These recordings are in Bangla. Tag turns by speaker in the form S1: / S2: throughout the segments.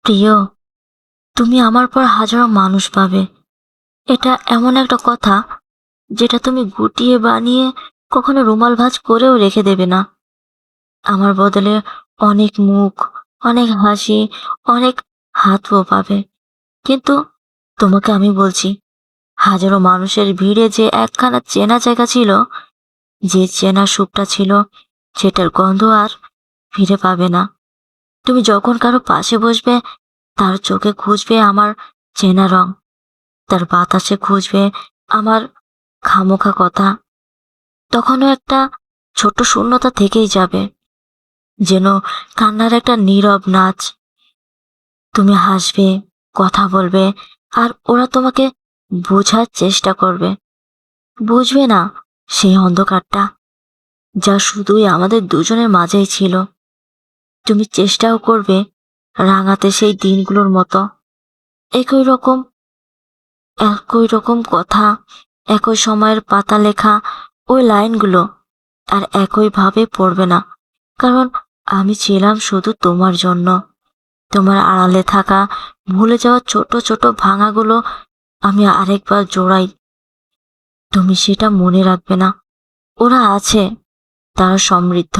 S1: প্রিয়, তুমি আমার পর হাজারো মানুষ পাবে। এটা এমন একটা কথা যেটা তুমি গুটিয়ে বানিয়ে কখনো রুমাল ভাঁজ করেও রেখে দেবে না। আমার বদলে অনেক মুখ, অনেক হাসি, অনেক হাতও পাবে। কিন্তু তোমাকে আমি বলছি, হাজারো মানুষের ভিড়ে যে একখানা চেনা জায়গা ছিল, যে চেনা সুখটা ছিল, সেটার গন্ধ আর ফিরে পাবে না। তুমি যখন কারো পাশে বসবে, তার চোখে খুঁজবে আমার চেনা রং, তার বাতাসে খুঁজবে আমার খামোখা কথা। তখনও একটা ছোট্ট শূন্যতা থেকেই যাবে, যেন কান্নার একটা নীরব নাচ। তুমি হাসবে, কথা বলবে, আর ওরা তোমাকে বোঝার চেষ্টা করবে। বুঝবে না সেই অন্ধকারটা, যা শুধুই আমাদের দুজনের মাঝেই ছিল। তুমি চেষ্টাও করবে রাঙাতে সেই দিনগুলোর মতো। একই রকম একই রকম কথা, একই সময়ের পাতা লেখা ওই লাইনগুলো আর একইভাবে পড়বে না। কারণ আমি ছিলাম শুধু তোমার জন্য। তোমার আড়ালে থাকা ভুলে যাওয়া ছোট ছোট ভাঙাগুলো আমি আরেকবার জোড়াই। তুমি সেটা মনে রাখবে না। ওরা আছে, তারা সমৃদ্ধ,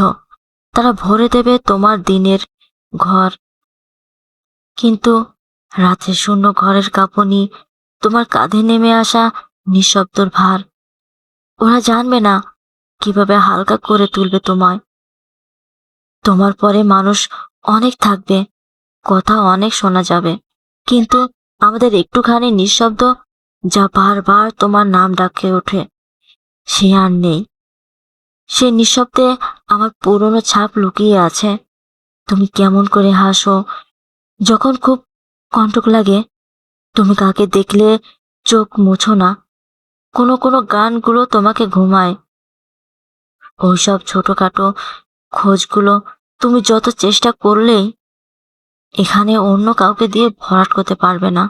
S1: তারা ভরে দেবে তোমার দিনের ঘর। কিন্তু রাতে শূন্য ঘরের কাঁপুনি, তোমার কাঁধে নেমে আসা নিঃশব্দর ভার, ওরা জানবে না কিভাবে হালকা করে তুলবে তোমায়। তোমার পরে মানুষ অনেক থাকবে, কথা অনেক শোনা যাবে, কিন্তু আমাদের একটুখানি নিঃশব্দ, যা বারবার তোমার নাম ডাকে ওঠে, সে আর নেই। সে নিঃশব্দে আমার পুরনো ছাপ লুকিয়ে আছে। তুমি কেমন করে হাসো যখন খুব কণ্টক লাগে। তুমি কাকে দেখলে চোখ মুছো না। কোনো কোনো গানগুলো তোমাকে ঘুমায়। ওইসব ছোটখাটো খোঁজগুলো তুমি যত চেষ্টা করলেই এখানে অন্য কাউকে দিয়ে ভরাট করতে পারবে না।